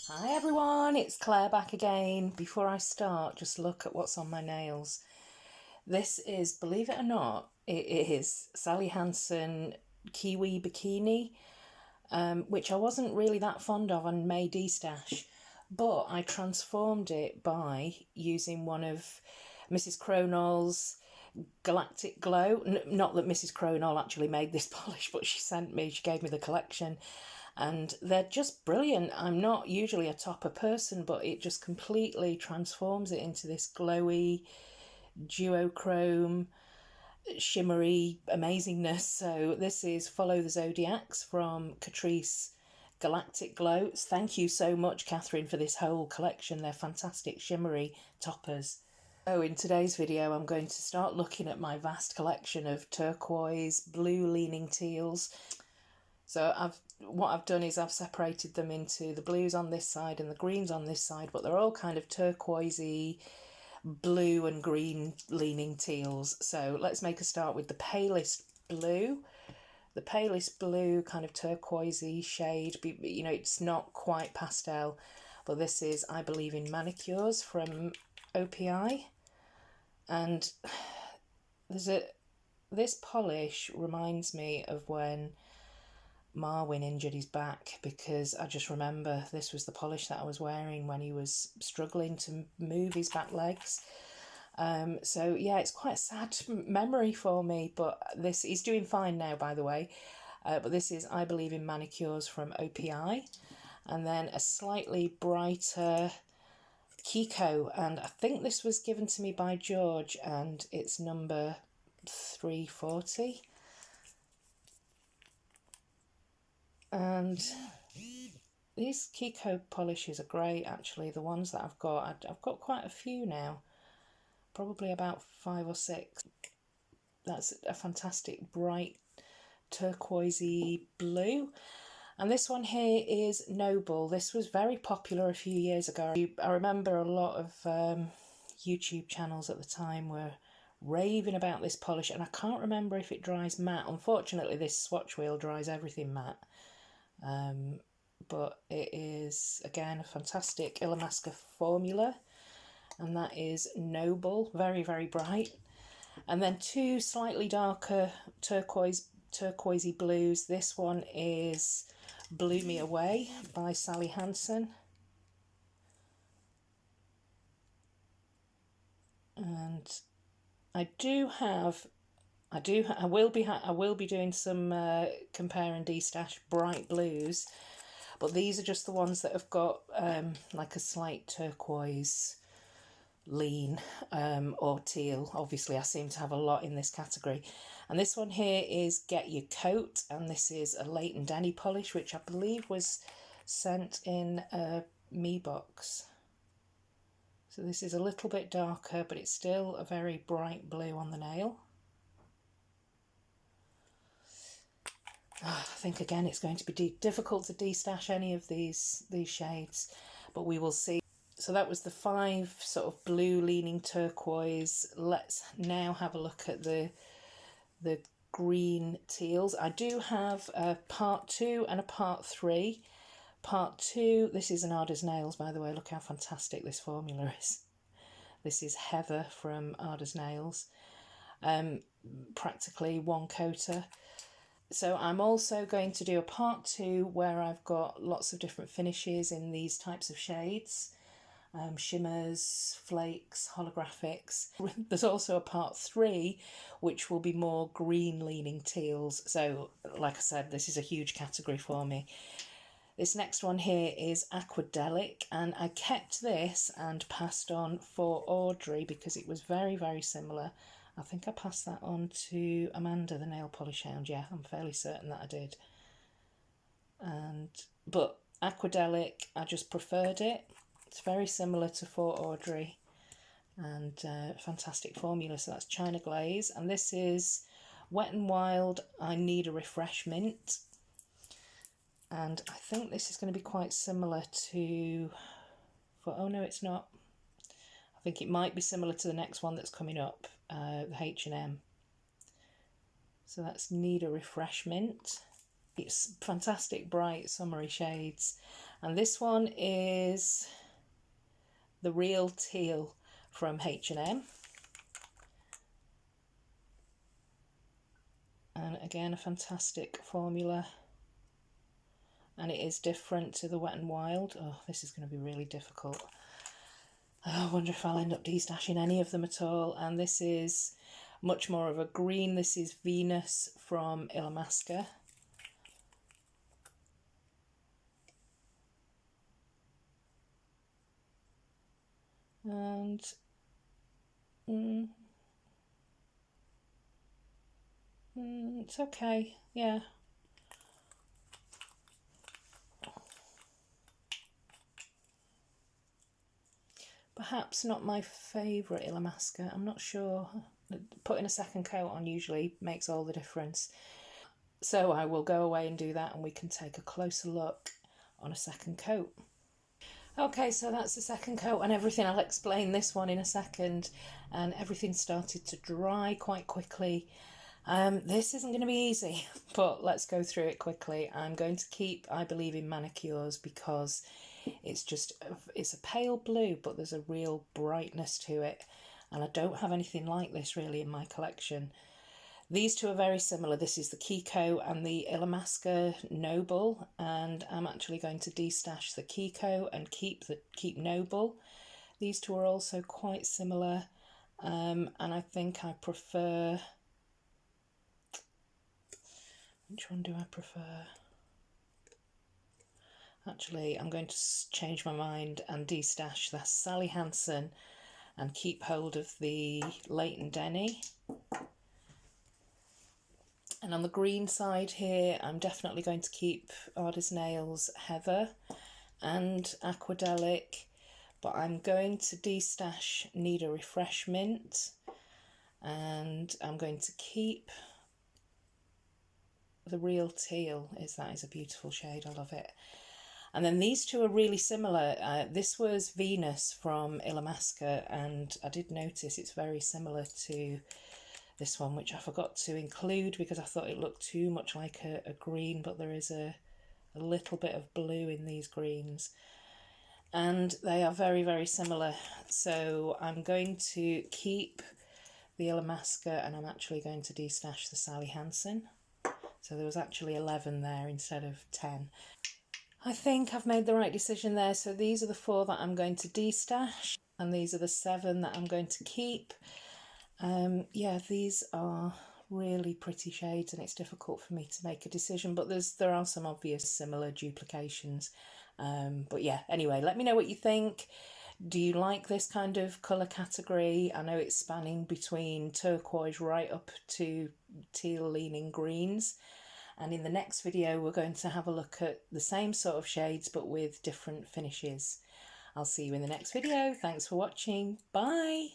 Hi everyone, it's Claire back again. Before I start, just look at what's on my nails. This is, believe it or not, it is Sally Hansen Kiwi Bikini, which I wasn't really that fond of on May Destash, but I transformed it by using one of Mrs. Cronall's Galactic Glow. Not that Mrs. Cronall actually made this polish, but she gave me the collection. And they're just brilliant. I'm not usually a topper person, but it just completely transforms it into this glowy, duochrome, shimmery amazingness. So this is Follow the Zodiacs from Catrice Galactic Glow. Thank you so much, Catherine, for this whole collection. They're fantastic shimmery toppers. So in today's video, I'm going to start looking at my vast collection of turquoise, blue leaning teals. So what I've done is I've separated them into the blues on this side and the greens on this side, but they're all kind of turquoisey, blue and green leaning teals. So let's make a start with the palest blue. The palest blue, kind of turquoisey shade, you know, it's not quite pastel, but this is I Believe in Manicures from OPI. And this polish reminds me of when Marwin injured his back, because I just remember this was the polish that I was wearing when he was struggling to move his back legs. So yeah, it's quite a sad memory for me, but he's doing fine now, by the way. But this is I Believe in Manicures from OPI, and then a slightly brighter Kiko, and I think this was given to me by George, and it's number 340. And these Kiko polishes are great, actually. The ones that I've got quite a few now, probably about 5 or 6. That's a fantastic bright turquoisey blue. And this one here is Noble. This was very popular a few years ago. I remember a lot of YouTube channels at the time were raving about this polish, and I can't remember if it dries matte. Unfortunately, this swatch wheel dries everything matte. But it is, again, a fantastic Illamasqua formula, and that is Noble, very, very bright. And then two slightly darker turquoisey blues. This one is Blew Me Away by Sally Hansen. And I will be doing some Compare and Destash bright blues, but these are just the ones that have got like a slight turquoise lean or teal. Obviously I seem to have a lot in this category. And this one here is Get Your Coat, and this is a Leighton Denny polish, which I believe was sent in a Me box. So this is a little bit darker, but it's still a very bright blue on the nail. I think again it's going to be difficult to destash any of these shades, but we will see. So that was the 5 sort of blue leaning turquoise. Let's now have a look at the green teals. I do have a part 2 and a part 3. Part 2, this is an Ada's Nails, by the way. Look how fantastic this formula is. This is Heather from Ada's Nails. Practically one coater. So I'm also going to do a part 2 where I've got lots of different finishes in these types of shades. Shimmers, flakes, holographics. There's also a part 3 which will be more green leaning teals. So like I said, this is a huge category for me. This next one here is Aquadelic, and I kept this and passed on for Audrey because it was very, very similar. I think I passed that on to Amanda, the nail polish hound. Yeah, I'm fairly certain that I did. But Aquadelic, I just preferred it. It's very similar to For Audrey, and fantastic formula. So that's China Glaze, and this is Wet n Wild, I Need a Refreshment. And I think this is going to be quite similar to, oh no, it's not. I think it might be similar to the next one that's coming up, the H&M. So that's Need a Refreshment. It's fantastic, bright, summery shades. And this one is the Real Teal from H&M. And again, a fantastic formula. And it is different to the Wet n Wild. Oh, this is going to be really difficult. Oh, I wonder if I'll end up destashing any of them at all. And this is much more of a green. This is Venus from Illamasqua. And it's okay, yeah. Perhaps not my favourite Illamasqua, I'm not sure. Putting a second coat on usually makes all the difference. So I will go away and do that, and we can take a closer look on a second coat. Okay, so that's the second coat and everything. I'll explain this one in a second. And everything started to dry quite quickly. This isn't going to be easy, but let's go through it quickly. I'm going to keep I Believe in Manicures because it's a pale blue, but there's a real brightness to it. And I don't have anything like this really in my collection. These two are very similar. This is the Kiko and the Illamasqua Noble, and I'm actually going to destash the Kiko and keep Noble. These two are also quite similar, and I think I prefer... Which one do I prefer? Actually, I'm going to change my mind and destash the Sally Hansen and keep hold of the Leighton Denny. And on the green side here, I'm definitely going to keep Artist Nails Heather and Aquadelic, but I'm going to destash Need a Refreshment, and I'm going to keep the Real Teal. That is a beautiful shade, I love it. And then these two are really similar. This was Venus from Illamasqua, and I did notice it's very similar to this one, which I forgot to include because I thought it looked too much like a green, but there is a little bit of blue in these greens. And they are very, very similar. So I'm going to keep the Illamasqua, and I'm actually going to destash the Sally Hansen. So there was actually 11 there instead of 10. I think I've made the right decision there. So these are the 4 that I'm going to destash, and these are the 7 that I'm going to keep. Yeah, these are really pretty shades, and it's difficult for me to make a decision, but there are some obvious similar duplications. But yeah, anyway, let me know what you think. Do you like this kind of colour category? I know it's spanning between turquoise right up to teal leaning greens. And in the next video, we're going to have a look at the same sort of shades, but with different finishes. I'll see you in the next video. Thanks for watching. Bye.